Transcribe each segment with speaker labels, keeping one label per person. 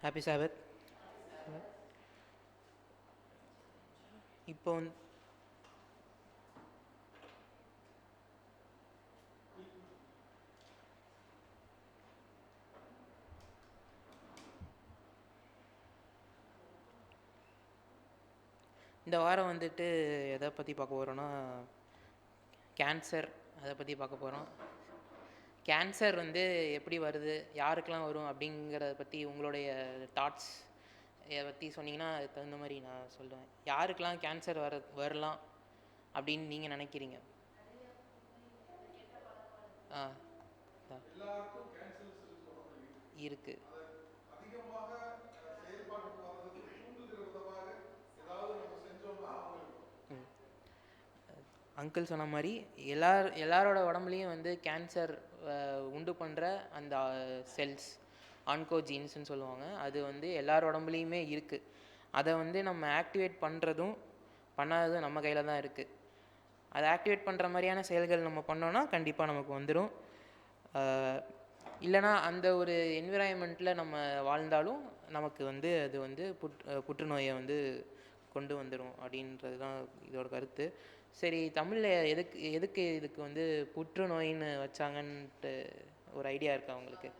Speaker 1: Happy சாபத். இப்போ இந்த வாரம் வந்துட்டு எதை பற்றி பார்க்க போகிறோன்னா கேன்சர், அதை பற்றி பார்க்க போகிறோம். கேன்சர் வந்து எப்படி வருது, யாருக்கெல்லாம் வரும் அப்படிங்கிறத பற்றி உங்களுடைய தாட்ஸ் இதை பற்றி சொன்னீங்கன்னா அதுக்கு தகுந்த மாதிரி நான் சொல்லுவேன். யாருக்கெல்லாம் கேன்சர் வரலாம் அப்படின்னு நீங்கள் நினைக்கிறீங்க? ஆ இருக்கு. அங்கிள் சொன்ன மாதிரி எல்லாரோட உடம்புலையும் வந்து கேன்சர் உண்டு பண்ணுற அந்த செல்ஸ் ஆன்கோஜீன்ஸ்னு சொல்லுவாங்க. அது வந்து எல்லாரோட உடம்புலையுமே இருக்குது. அதை வந்து நம்ம ஆக்டிவேட் பண்ணுறதும் பண்ணாததும் நம்ம கையில் தான் இருக்குது. அதை ஆக்டிவேட் பண்ணுற மாதிரியான செயல்கள் நம்ம பண்ணோன்னா கண்டிப்பாக நமக்கு வந்துடும். இல்லைனா அந்த ஒரு என்விரான்மெண்ட்டில் நம்ம வாழ்ந்தாலும் நமக்கு வந்து அது வந்து புற்றுநோயை வந்து கொண்டு வந்துடும் அப்படின்றது தான் இதோட கருத்து. சரி, தமிழில் எதுக்கு இதுக்கு வந்து புற்றுநோயின்னு வச்சாங்கன்ட்டு ஒரு ஐடியா இருக்கா உங்களுக்கு?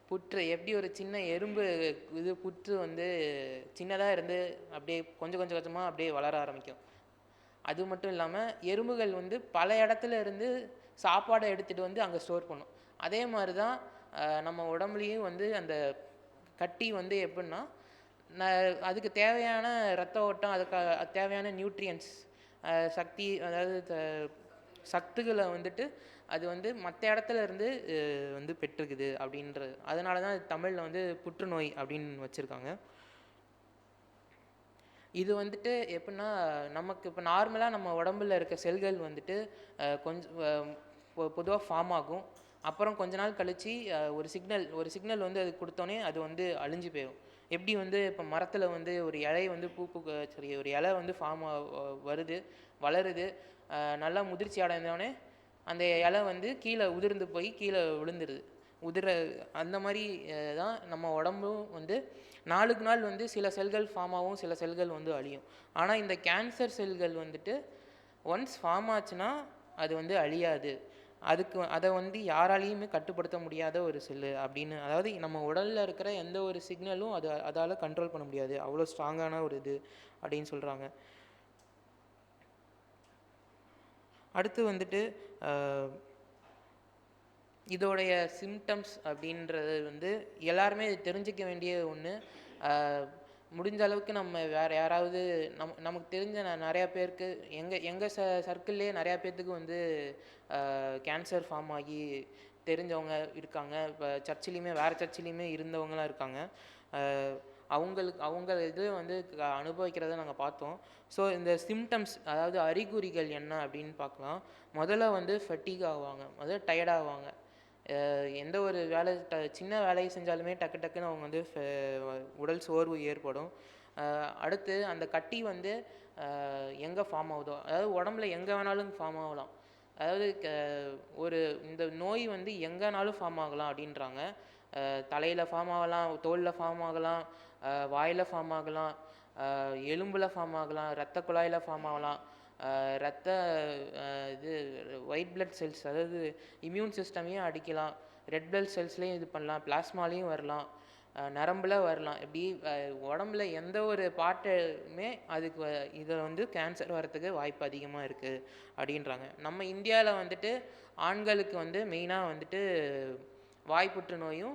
Speaker 1: புற்று எப்படி ஒரு சின்ன எறும்பு இது புற்று வந்து சின்னதாக இருந்து அப்படியே கொஞ்சம் கொஞ்சமாக அப்படியே வளர ஆரம்பிக்கும். அது மட்டும் இல்லாமல் எறும்புகள் வந்து பல இடத்துல இருந்து சாப்பாடை எடுத்துகிட்டு வந்து அங்கே ஸ்டோர் பண்ணும். அதே மாதிரி தான் நம்ம உடம்புலையும் வந்து அந்த கட்டி வந்து எப்படின்னா அதுக்கு தேவையான இரத்த ஓட்டம், அதுக்கு தேவையான நியூட்ரியன்ஸ் சக்தி, அதாவது சத்துக்களை வந்துட்டு அது வந்து மற்ற இடத்துல இருந்து வந்து பெற்றுக்குது அப்படின்றது. அதனால தான் தமிழில் வந்து புற்றுநோய் அப்படின்னு வச்சுருக்காங்க. இது வந்துட்டு எப்படின்னா நமக்கு இப்போ நார்மலாக நம்ம உடம்புல இருக்க செல்கள் வந்துட்டு கொஞ்சம் பொதுவாக ஃபார்ம் ஆகும். அப்புறம் கொஞ்ச நாள் கழித்து ஒரு சிக்னல் வந்து அது கொடுத்தோன்னே அது வந்து அழிஞ்சு போயிடும். எப்படி வந்து இப்போ மரத்தில் வந்து ஒரு இலை வந்து ஒரு இலை வந்து வருது, வளருது, நல்லா முதிர்ச்சி அடைந்தோடனே அந்த இலை வந்து கீழே உதிர்ந்து போய் கீழே விழுந்துருது. அந்த மாதிரி தான் நம்ம உடம்பும் வந்து நாளுக்கு நாள் வந்து சில செல்கள் ஃபார்ம் ஆகும், சில செல்கள் வந்து அழியும். ஆனால் இந்த கேன்சர் செல்கள் வந்துட்டு ஒன்ஸ் ஃபார்ம் ஆச்சுன்னா அது வந்து அழியாது. அதை வந்து யாராலையுமே கட்டுப்படுத்த முடியாத ஒரு செல்லு அப்படின்னு, அதாவது நம்ம உடலில் இருக்கிற எந்த ஒரு சிக்னலும் அதால் கண்ட்ரோல் பண்ண முடியாது, அவ்வளோ ஸ்ட்ராங்கான ஒரு இது அப்படின்னு சொல்கிறாங்க. அடுத்து வந்துட்டு இதோடைய சிம்டம்ஸ் அப்படின்றது வந்து எல்லாருமே தெரிஞ்சிக்க வேண்டிய ஒன்று. முடிஞ்ச அளவுக்கு நம்ம வேறு யாராவது நமக்கு தெரிஞ்ச நிறையா பேருக்கு எங்கள் சர்க்கிள்லேயே நிறையா பேர்த்துக்கு வந்து கேன்சர் ஃபார்ம் ஆகி தெரிஞ்சவங்க இருக்காங்க. இப்போ சர்ச்சிலையுமே வேறு சர்ச்சிலையுமே இருந்தவங்களாம் இருக்காங்க. அவங்க இது வந்து அனுபவிக்கிறத நாங்கள் பார்த்தோம். ஸோ இந்த சிம்டம்ஸ், அதாவது அறிகுறிகள் என்ன அப்படின்னு பார்க்கலாம். முதல்ல வந்து ஃபெட்டிக் ஆவாங்க, முதல்ல டயர்டாகுவாங்க. எந்த ஒரு சின்ன வேலையை செஞ்சாலுமே டக்கு டக்குன்னு அவங்க வந்து உடல் சோர்வு ஏற்படும். அடுத்து அந்த கட்டி வந்து எங்கே ஃபார்ம் ஆகுதோ, அதாவது உடம்புல எங்கே வேணாலும் ஃபார்ம் ஆகலாம். அதாவது இந்த நோய் வந்து எங்கேனாலும் ஃபார்ம் ஆகலாம் அப்படின்றாங்க. தலையில் ஃபார்ம் ஆகலாம், தோலில் ஃபார்ம் ஆகலாம், வாயில் ஃபார்ம் ஆகலாம், எலும்பில் ஃபார்ம் ஆகலாம், இரத்த குழாயில் ஃபார்ம் ஆகலாம், இது ஒயிட் பிளட் செல்ஸ், அதாவது இம்யூன் சிஸ்டமையும் அடிக்கலாம், ரெட் பிளட் செல்ஸ்லேயும் இது பண்ணலாம், பிளாஸ்மாலையும் வரலாம், நரம்பில் வரலாம். இப்படி உடம்புல எந்த ஒரு பாட்டுமே அதுக்கு இதில் வந்து கேன்சர் வரத்துக்கு வாய்ப்பு அதிகமாக இருக்குது அப்படின்றாங்க. நம்ம இந்தியாவில் வந்துட்டு ஆண்களுக்கு வந்து மெயினாக வந்துட்டு வாய் புற்றுநோயும்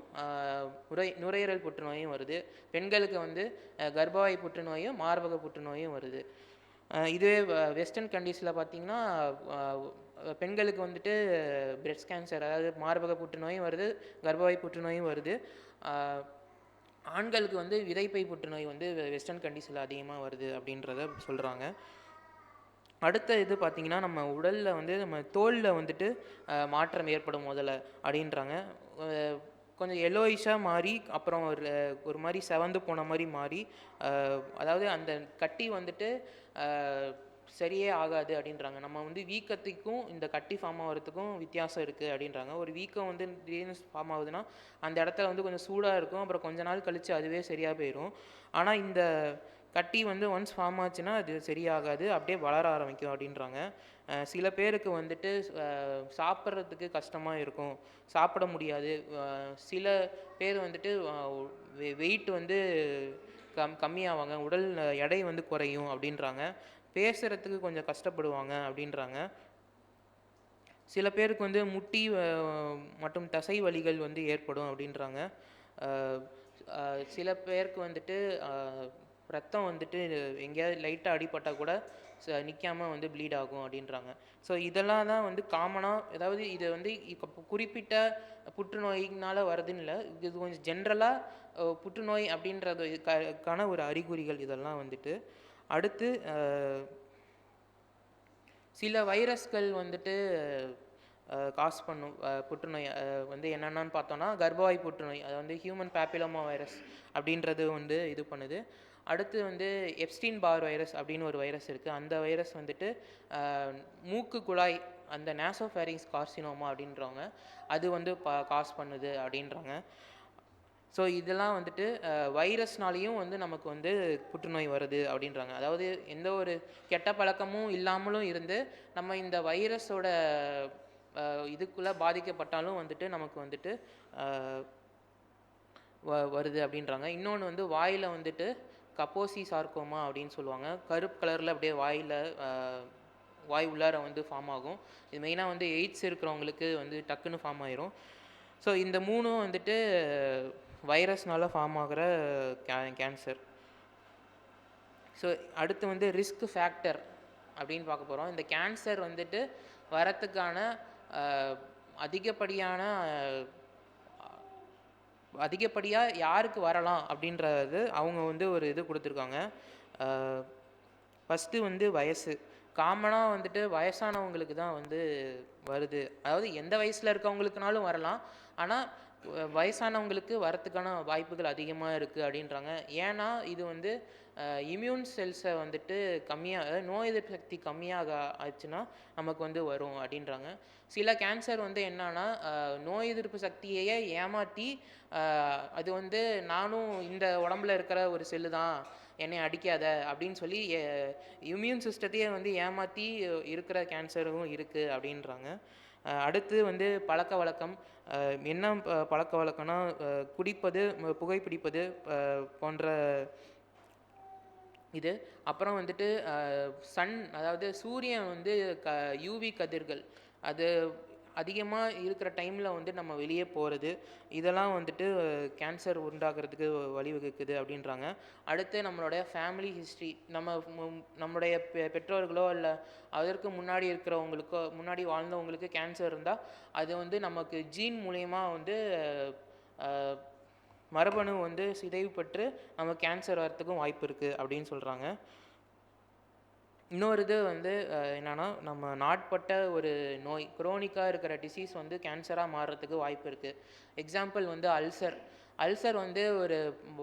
Speaker 1: நுரையீரல் புற்றுநோயும் வருது. பெண்களுக்கு வந்து கர்ப்பவாய் புற்றுநோயும் மார்பக புற்றுநோயும் வருது. இதுவே வெஸ்டர்ன் கண்ட்ரீஸில் பார்த்திங்கன்னா பெண்களுக்கு வந்துட்டு பிரெஸ்ட் கேன்சர், அதாவது மார்பக புற்றுநோயும் வருது, கர்ப்பவாய் புற்றுநோயும் வருது. ஆண்களுக்கு வந்து விதைப்பை புற்றுநோய் வந்து வெஸ்டர்ன் கண்ட்ரீஸில் அதிகமாக வருது அப்படின்றத சொல்கிறாங்க. அடுத்த இது பார்த்திங்கன்னா நம்ம உடலில் வந்து நம்ம தோலில் வந்துட்டு மாற்றம் ஏற்படும் முதல்ல அப்படின்றாங்க. கொஞ்சம் எல்லோயிஷாக மாறி அப்புறம் ஒரு மாதிரி செவந்து போன மாதிரி மாறி, அதாவது அந்த கட்டி வந்துட்டு சரியே ஆகாது அப்படின்றாங்க. நம்ம வந்து வீக்கத்துக்கும் இந்த கட்டி ஃபார்ம் ஆகிறதுக்கும் வித்தியாசம் இருக்குது அப்படின்றாங்க. ஒரு வீக்கம் வந்து திடீர்னு ஃபார்ம் ஆகுதுன்னா அந்த இடத்துல வந்து கொஞ்சம் சூடாக இருக்கும், அப்புறம் கொஞ்ச நாள் கழித்து அதுவே சரியாக போயிடும். ஆனால் இந்த கட்டி வந்து ஒன்ஸ் ஃபார்ம் ஆச்சுன்னா அது சரியாகாது, அப்படியே வளர ஆரம்பிக்கும் அப்படின்றாங்க. சில பேருக்கு வந்துட்டு சாப்பிட்றதுக்கு கஷ்டமாக இருக்கும், சாப்பிட முடியாது. சில பேர் வந்துட்டு வெயிட் வந்து கம்மியாவாங்க, உடல் எடை வந்து குறையும் அப்படின்றாங்க. பேசுகிறதுக்கு கொஞ்சம் கஷ்டப்படுவாங்க அப்படின்றாங்க. சில பேருக்கு வந்து முட்டி மற்றும் தசை வலிகள் வந்து ஏற்படும் அப்படின்றாங்க. சில பேருக்கு வந்துட்டு ரத்தம் வந்துட்டு எங்கேயாவது லைட்டாக அடிபட்டால் கூட நிற்காமல் வந்து ப்ளீட் ஆகும் அப்படின்றாங்க. ஸோ இதெல்லாம் தான் வந்து காமனாக, அதாவது இது வந்து குறிப்பிட்ட புற்றுநோயினால் வருதுன்னு இல்லை, இது கொஞ்சம் ஜென்ரலாக புற்றுநோய் அப்படின்றது க்கான ஒரு அறிகுறிகள் இதெல்லாம் வந்துட்டு. அடுத்து சில வைரஸ்கள் வந்துட்டு காஸ் பண்ணும் புற்றுநோய் வந்து என்னென்னு பார்த்தோன்னா, கர்ப்பவாய் புற்றுநோய், அது வந்து ஹியூமன் பேப்பிலோமா வைரஸ் அப்படின்றது வந்து இது பண்ணுது. அடுத்து வந்து எப்ஸ்டீன் பார் வைரஸ் அப்படின்னு ஒரு வைரஸ் இருக்குது. அந்த வைரஸ் வந்துட்டு மூக்கு குழாய், அந்த நேசோஃபேரிங்ஸ் கார்சினோமா அப்படின்றவங்க அது வந்து காஸ் பண்ணுது அப்படின்றாங்க. ஸோ இதெல்லாம் வந்துட்டு வைரஸ்னாலேயும் வந்து நமக்கு வந்து புற்றுநோய் வருது அப்படின்றாங்க. அதாவது எந்த ஒரு கெட்ட பழக்கமும் இல்லாமலும் இருந்து நம்ம இந்த வைரஸோட இதுக்குள்ளே பாதிக்கப்பட்டாலும் வந்துட்டு நமக்கு வந்துட்டு வருது அப்படின்றாங்க. இன்னொன்று வந்து வாயில் வந்துட்டு கப்போசி சார்கோமா அப்படின்னு சொல்லுவாங்க. கருப்பு கலரில் அப்படியே வாய் உள்ளார வந்து ஃபார்ம் ஆகும். இது மெயினாக வந்து எய்ட்ஸ் இருக்கிறவங்களுக்கு வந்து டக்குன்னு ஃபார்ம் ஆயிரும். ஸோ இந்த மூணும் வந்துட்டு வைரஸ்னால் ஃபார்ம் ஆகிற கேன்சர். ஸோ அடுத்து வந்து ரிஸ்க் ஃபேக்டர் அப்படின்னு பார்க்க போகிறோம். இந்த கேன்சர் வந்துட்டு வரத்துக்கான அதிகப்படியாக யாருக்கு வரலாம் அப்படின்றது அவங்க வந்து ஒரு இது கொடுத்துருக்காங்க. ஃபஸ்ட்டு வந்து வயசு. காமனாக வந்துட்டு வயசானவங்களுக்கு தான் வந்து வருது. அதாவது எந்த வயசில் இருக்கவங்களுக்குனாலும் வரலாம், ஆனால் வயசானவங்களுக்கு வரத்துக்கான வாய்ப்புகள் அதிகமாக இருக்குது அப்படின்றாங்க. ஏன்னா இது வந்து இம்யூன் செல்ஸை வந்துட்டு கம்மியாக, நோய் எதிர்ப்பு சக்தி கம்மியாக ஆச்சுன்னா நமக்கு வந்து வரும் அப்படின்றாங்க. சில கேன்சர் வந்து என்னன்னா நோய் எதிர்ப்பு சக்தியையே ஏமாற்றி அது வந்து நானும் இந்த உடம்புல இருக்கிற ஒரு செல்லு தான், என்னை அடிக்காத அப்படின்னு சொல்லி இம்யூன் சிஸ்டத்தையே வந்து ஏமாற்றி இருக்கிற கேன்சரும் இருக்குது அப்படின்றாங்க. அடுத்து வந்து பழக்க வழக்கம். என்ன பழக்க வழக்கம்னா குடிப்பது, புகைப்பிடிப்பது போன்ற இது. அப்புறம் வந்துட்டு அதாவது சூரியன் வந்து யூவி கதிர்கள் அது அதிகமாக இருக்கிற டைமில் வந்து நம்ம வெளியே போகிறது, இதெல்லாம் வந்துட்டு கேன்சர் உண்டாகிறதுக்கு வழிவகுக்குது அப்படின்றாங்க. அடுத்து நம்மளுடைய ஃபேமிலி ஹிஸ்ட்ரி, நம்மளுடைய பெற்றோர்களோ இல்லை அதற்கு முன்னாடி இருக்கிறவங்களுக்கோ, முன்னாடி வாழ்ந்தவங்களுக்கு கேன்சர் இருந்தால் அது வந்து நமக்கு ஜீன் மூலயமா வந்து மரபணு வந்து சிதைவு பெற்று நம்ம கேன்சர் வரத்துக்கும் வாய்ப்பு இருக்குது அப்படின்னு சொல்கிறாங்க. இன்னொரு இது வந்து என்னென்னா, நம்ம நாட்பட்ட ஒரு நோய், குரோனிக்காக இருக்கிற டிசீஸ் வந்து கேன்சராக மாறுறதுக்கு வாய்ப்பு இருக்குது. எக்ஸாம்பிள் வந்து அல்சர் வந்து ஒரு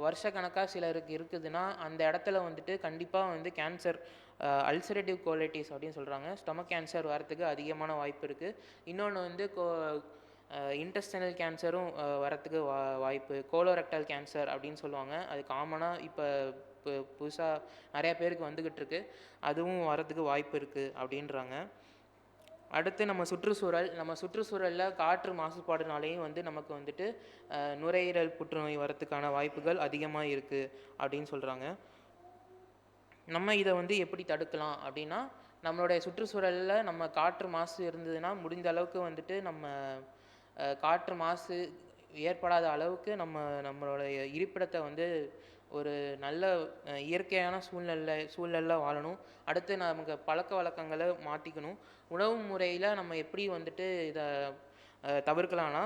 Speaker 1: வருஷக்கணக்காக சிலருக்கு இருக்குதுன்னா அந்த இடத்துல வந்துட்டு கண்டிப்பாக வந்து கேன்சர், அல்சரேட்டிவ் கோலைட்டிஸ் அப்படின்னு சொல்கிறாங்க, ஸ்டொமக் கேன்சர் வரத்துக்கு அதிகமான வாய்ப்பு இருக்குது. இன்னொன்று வந்து இன்டெஸ்டைனல் கேன்சரும் வரத்துக்கு வாய்ப்பு, கோலோரெக்டல் கேன்சர் அப்படின்னு சொல்லுவாங்க. அது காமனாக இப்போ புதுசாக நிறையா பேருக்கு வந்துக்கிட்டு இருக்கு, அதுவும் வரதுக்கு வாய்ப்பு இருக்குது அப்படின்றாங்க. அடுத்து நம்ம சுற்றுச்சூழலில் காற்று மாசுபாடுனாலேயும் வந்து நமக்கு வந்துட்டு நுரையீரல் புற்றுநோய் வரத்துக்கான வாய்ப்புகள் அதிகமாக இருக்குது அப்படின்னு சொல்கிறாங்க. நம்ம இதை வந்து எப்படி தடுக்கலாம் அப்படின்னா, நம்மளுடைய சுற்றுச்சூழலில் நம்ம காற்று மாசு இருந்ததுன்னா முடிந்த அளவுக்கு வந்துட்டு நம்ம காற்று மாசு ஏற்படாத அளவுக்கு நம்மளுடைய இருப்பிடத்தை வந்து ஒரு நல்ல இயற்கையான சூழ்நிலையில் வாழணும். அடுத்து நமக்கு பழக்க வழக்கங்களை மாற்றிக்கணும். உணவு முறையில் நம்ம எப்படி வந்துட்டு இதை தவிர்க்கலாம்னா,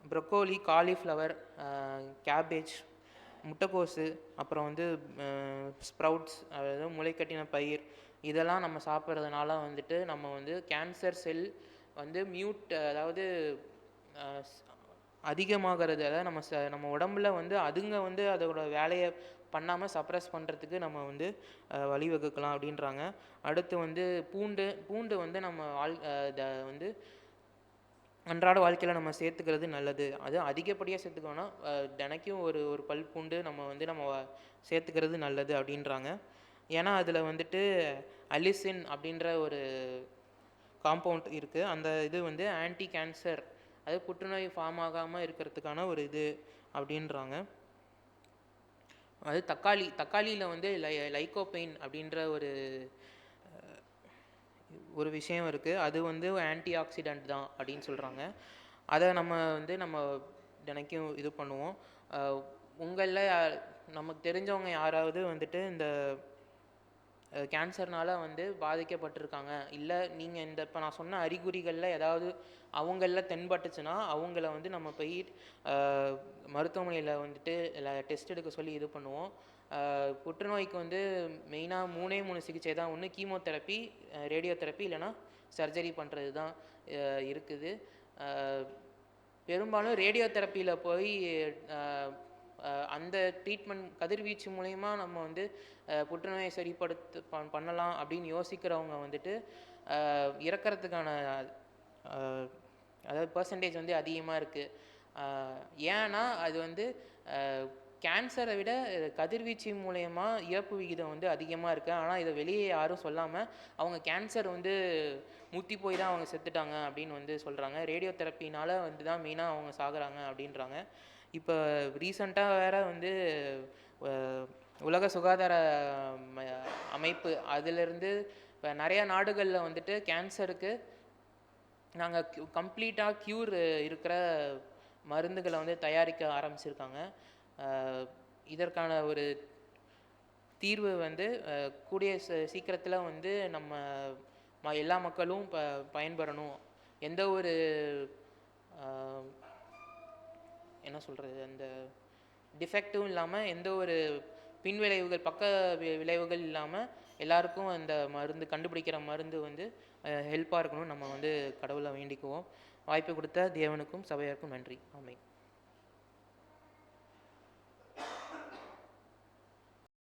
Speaker 1: ப்ரொக்கோலி, காலிஃப்ளவர், கேபேஜ், முட்டைக்கோசு, அப்புறம் வந்து ஸ்ப்ரவுட்ஸ், அதாவது முளைக்கட்டின பயிர், இதெல்லாம் நம்ம சாப்பிட்றதுனால வந்துட்டு நம்ம வந்து கேன்சர் செல் வந்து அதாவது அதிகமாகிறது, அதாவது நம்ம உடம்புல வந்து அதுங்க வந்து அதோட வேலையை பண்ணாமல் சப்ரஸ் பண்ணுறதுக்கு நம்ம வந்து வழிவகுக்கலாம் அப்படின்றாங்க. அடுத்து வந்து பூண்டு வந்து நம்ம வந்து அன்றாட வாழ்க்கையில் நம்ம சேர்த்துக்கிறது நல்லது. அது அதிகப்படியாக சேர்த்துக்கோன்னா தினைக்கும் ஒரு ஒரு பல் பூண்டு நம்ம சேர்த்துக்கிறது நல்லது அப்படின்றாங்க. ஏன்னா அதில் வந்துட்டு அலிசின் அப்படின்ற ஒரு காம்பவுண்ட் இருக்குது. அந்த இது வந்து ஆன்டி கேன்சர், அது புற்றுநோய் ஃபார்ம் ஆகாமல் இருக்கிறதுக்கான ஒரு இது அப்படின்றாங்க. அது தக்காளியில் வந்து லைகோபெயின் அப்படின்ற ஒரு விஷயம் இருக்குது. அது வந்து ஆன்டி ஆக்சிடென்ட் தான் அப்படின்னு சொல்கிறாங்க. அதை நம்ம தினைக்கும் இது பண்ணுவோம். உங்களில் நமக்கு தெரிஞ்சவங்க யாராவது வந்துட்டு இந்த கேன்சர்னால் வந்து பாதிக்கப்பட்டிருக்காங்க, இல்லை நீங்கள் இப்போ நான் சொன்ன அறிகுறிகளில் ஏதாவது அவங்களில் தென்பட்டுச்சுன்னா அவங்கள வந்து நம்ம போய் மருத்துவமனையில் வந்துட்டு டெஸ்ட் எடுக்க சொல்லி இது பண்ணுவோம். புற்றுநோய்க்கு வந்து மெயினாக 3 சிகிச்சை தான். ஒன்று கீமோதெரப்பி, ரேடியோதெரப்பி, இல்லைனா சர்ஜரி பண்ணுறது தான் இருக்குது. பெரும்பாலும் ரேடியோதெரப்பியில் போய் அந்த ட்ரீட்மெண்ட் கதிர்வீச்சு மூலயமா நம்ம வந்து புற்றுநோயை பண்ணலாம் அப்படின்னு யோசிக்கிறவங்க வந்துட்டு இறக்கிறதுக்கான அதாவது பர்சன்டேஜ் வந்து அதிகமாக இருக்குது. ஏன்னா அது வந்து கேன்சரை விட கதிர்வீச்சு மூலயமா இறப்பு விகிதம் வந்து அதிகமாக இருக்குது. ஆனால் இதை வெளியே யாரும் சொல்லாமல் அவங்க கேன்சர் வந்து முத்தி போய் தான் அவங்க செத்துட்டாங்க அப்படின்னு வந்து சொல்கிறாங்க. ரேடியோ தெரப்பினால் வந்து தான் மெயினாக அவங்க சாகுறாங்க அப்படின்றாங்க. இப்போ ரீசண்டாக வேறு வந்து உலக சுகாதார அமைப்பு அதிலிருந்து இப்போ நிறையா நாடுகளில் வந்துட்டு கேன்சருக்கு நாங்கள் கம்ப்ளீட்டாக க்யூர் இருக்கிற மருந்துகளை வந்து தயாரிக்க ஆரம்பிச்சிருக்காங்க. இதற்கான ஒரு தீர்வு வந்து கூடிய சீக்கிரத்தில் வந்து நம்ம எல்லா மக்களும் பயன்பெறணும். எந்த ஒரு என்ன சொல்கிறது, அந்த டிஃபெக்டும் இல்லாமல், எந்த ஒரு பின்விளைவுகள் பக்க விளைவுகள் இல்லாமல் எல்லாருக்கும் அந்த மருந்து கண்டுபிடிக்கிற மருந்து வந்து ஹெல்ப்பாக இருக்கணும். நம்ம வந்து கடவுளை வேண்டிக்குவோம். வாய்ப்பு கொடுத்த தேவனுக்கும் சபையாருக்கும் நன்றி. ஆமென்.